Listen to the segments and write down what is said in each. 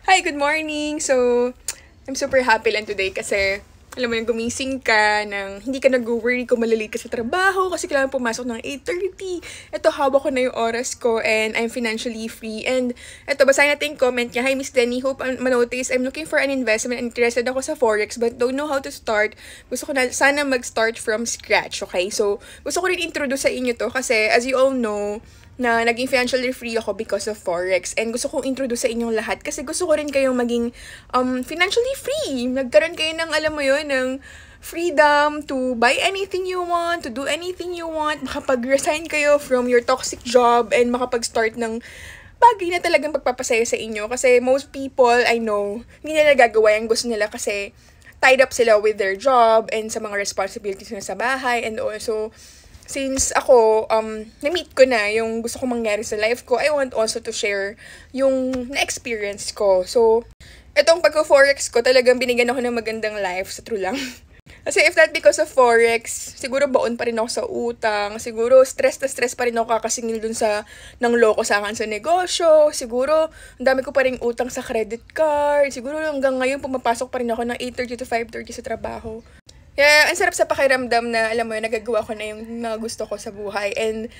Hi, good morning! So, I'm super happy lang today kasi, alam mo yung gumising ka ng hindi ka nag-worry kung malilate ka sa trabaho kasi kailangan pumasok ng 8:30. Ito, hawak ko na yung oras ko and I'm financially free. And ito, basahin natin yung comment niya. Hi, Miss Denny. Hope manotice. I'm looking for an investment. Interested ako sa Forex but don't know how to start. Gusto ko na sana mag-start from scratch, okay? So, gusto ko rin introduce sa inyo to kasi as you all know, na naging financially free ako because of Forex. And gusto kong introduce sa inyong lahat kasi gusto ko rin kayong maging financially free. Nagkaroon kayo ng, alam mo yun, ng freedom to buy anything you want, to do anything you want, makapag-resign kayo from your toxic job, and makapag-start ng bagay na talagang pagpapasaya sa inyo. Kasi most people, I know, hindi nila gagawa yung gusto nila kasi tied up sila with their job and sa mga responsibilities na sa bahay. And also, since ako, na-meet ko na yung gusto kong mangyari sa life ko, I want also to share yung na-experience ko. So, itong pagko-Forex ko, talagang binigyan ako ng magandang life, sa true lang. Kasi if not because of Forex, siguro baon pa rin ako sa utang, siguro stress na stress pa rin ako kakasingil dun sa nang loko sa akin sa negosyo, siguro ang dami ko pa rin utang sa credit card, siguro hanggang ngayon pumapasok pa rin ako ng 8:30 to 5:30 sa trabaho. Kaya, ang sarap sa pakiramdam na, alam mo yun, nagagawa ko na yung mga gusto ko sa buhay. And,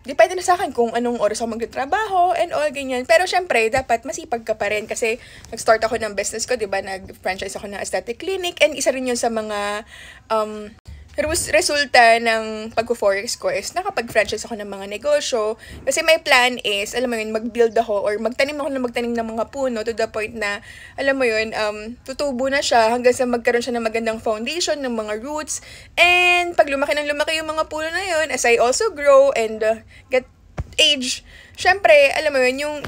depende na sa akin kung anong oras ako magtatrabaho and all, ganyan. Pero, syempre, dapat masipag ka pa rin kasi nag-start ako ng business ko, diba? Nag-franchise ako ng aesthetic clinic and isa rin yun sa mga, resulta ng pag-forex ko is nakapag-franchise ako ng mga negosyo. Kasi my plan is, alam mo yun, mag-build ako or magtanim ng mga puno to the point na, alam mo yun, tutubo na siya hanggang sa magkaroon siya ng magandang foundation, ng mga roots. And pag lumaki yung mga puno na yun, as I also grow and get age, syempre, alam mo yun,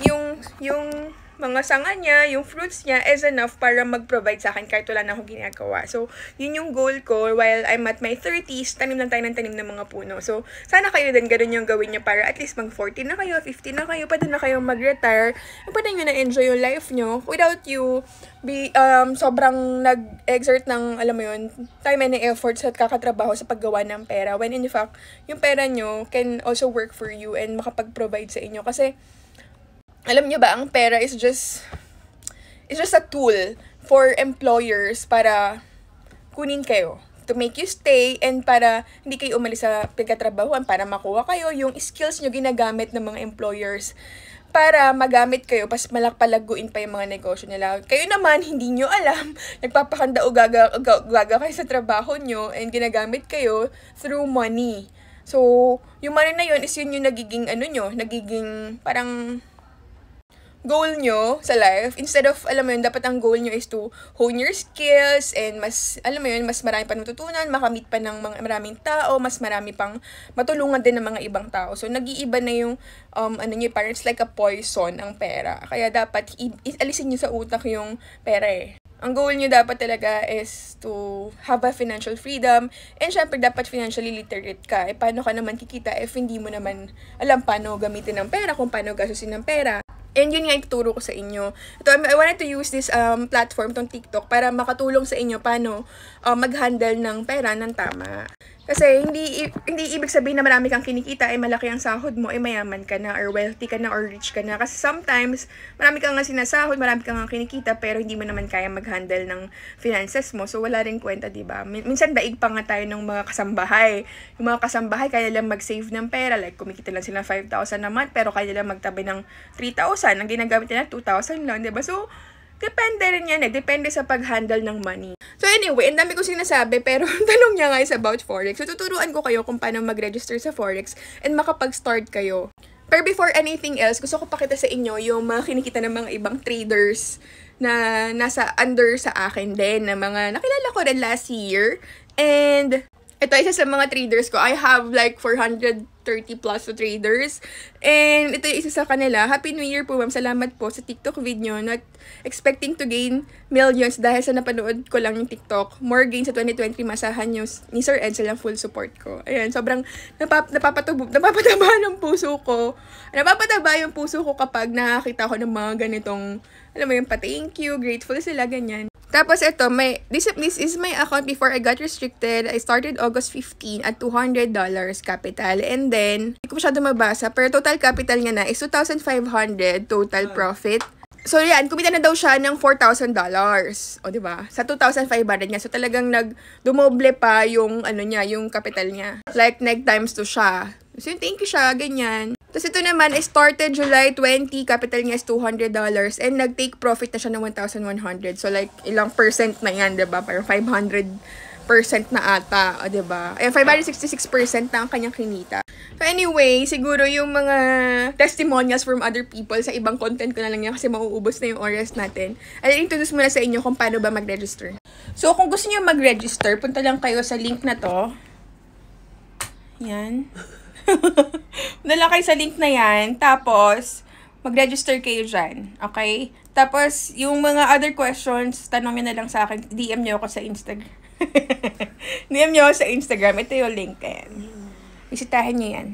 yung mga sanga niya, yung fruits niya is enough para mag-provide sa akin kahit wala na akong ginagawa. So, yun yung goal ko while I'm at my 30s, tanim lang tayo ng tanim ng mga puno. So, sana kayo din ganun yung gawin niyo para at least mag-40 na kayo, 50 na kayo, pwede na kayong mag-retire, pwede nyo na-enjoy yung life nyo without you sobrang nag-exert ng, alam mo yun, time and effort sa kakatrabaho sa paggawa ng pera. When in fact, yung pera nyo can also work for you and makapag-provide sa inyo. Kasi, alam nyo ba, ang pera is just a tool for employers para kunin kayo, to make you stay, and para hindi kayo umalis sa pagkatrabahuan, para makuha kayo yung skills nyo ginagamit ng mga employers para magamit kayo, pas malakpalaguin pa yung mga negosyo nila. Kayo naman, hindi nyo alam, nagpapakanda o gaga kayo sa trabaho nyo and ginagamit kayo through money. So, yung money na yun is yun yung nagiging parang goal nyo sa life. Instead of, alam mo yun, dapat ang goal nyo is to hone your skills and mas, alam mo yun, mas marami pa matutunan, makamit pa ng maraming tao, mas marami pang matulungan din ng mga ibang tao. So, nag-iiba na yung, parang it's like a poison ang pera. Kaya dapat, alisin nyo sa utak yung pera eh. Ang goal nyo dapat talaga is to have a financial freedom and syempre dapat financially literate ka. Eh, paano ka naman kikita if hindi mo naman alam paano gamitin ng pera, kung paano gastusin ng pera. And yun nga ituturo ko sa inyo. Ito, I wanted to use this platform, tong TikTok, para makatulong sa inyo paano mag-handle ng pera ng tama. Kasi hindi ibig sabihin na marami kang kinikita, ay malaki ang sahod mo, ay mayaman ka na, or wealthy ka na, or rich ka na. Kasi sometimes, marami kang nga sinasahod, marami kang nga kinikita, pero hindi mo naman kaya mag-handle ng finances mo. So, wala rin kwenta, diba? Minsan, daig pa nga tayo ng mga kasambahay. Yung mga kasambahay, kaya lang mag-save ng pera. Like, kumikita lang sila 5,000 a month, pero kaya lang magtabi ng 3,000. Ang ginagamit nila, 2,000 lang, diba? So, depende rin yan eh. Depende sa pag-handle ng money. So anyway, ang dami ko sinasabi, pero tanong niya nga is about Forex. So tuturuan ko kayo kung paano mag-register sa Forex and makapag-start kayo. Pero before anything else, gusto ko pakita sa inyo yung mga kinikita ng mga ibang traders na nasa under sa akin din, na mga nakilala ko rin last year. And ito, isa sa mga traders ko. I have like 430 plus traders. And ito yung isa sa kanila. Happy New Year po, ma'am. Salamat po sa TikTok video. Not expecting to gain millions dahil sa napanood ko lang yung TikTok. More gain sa 2020. Masahan nyo ni Sir Edsel ang full support ko. Ayan, sobrang napapataba ng puso ko. Napapataba yung puso ko kapag nakakita ko ng mga ganitong, alam mo yung pa-thank you, grateful sila, ganyan. Tapos ito, this is my account before I got restricted. I started August 15 at $200 capital. And then, hindi ko masyado mabasa, pero total capital niya na is 2,500 total profit. So, yan, kumita na daw siya ng $4,000. O, di ba? Sa 2,500 niya. So, talagang dumoble pa yung, niya, yung capital niya. Like, times 2 siya. So, thank you siya, ganyan. Tapos, ito naman, is started July 20, capital niya is $200, and nag-take profit na siya ng 1,100. So, like, ilang percent na yan, di ba? Parang 500% na ata, o, diba? Ayan, 566% na ang kanyang kinita. So anyway, siguro yung mga testimonials from other people sa ibang content ko na lang yan kasi mauubos na yung oras natin. I'll introduce muna sa inyo kung paano ba mag-register. So kung gusto niyo mag-register, punta lang kayo sa link na to. Yan. Punta lang kayo sa link na yan. Tapos, mag-register kayo dyan. Okay? Tapos, yung mga other questions, tanong nyo na lang sa akin. DM nyo ako sa Instagram. DM nyo ako sa Instagram. Ito yung link. Ayan. Bisitahin nyo yan.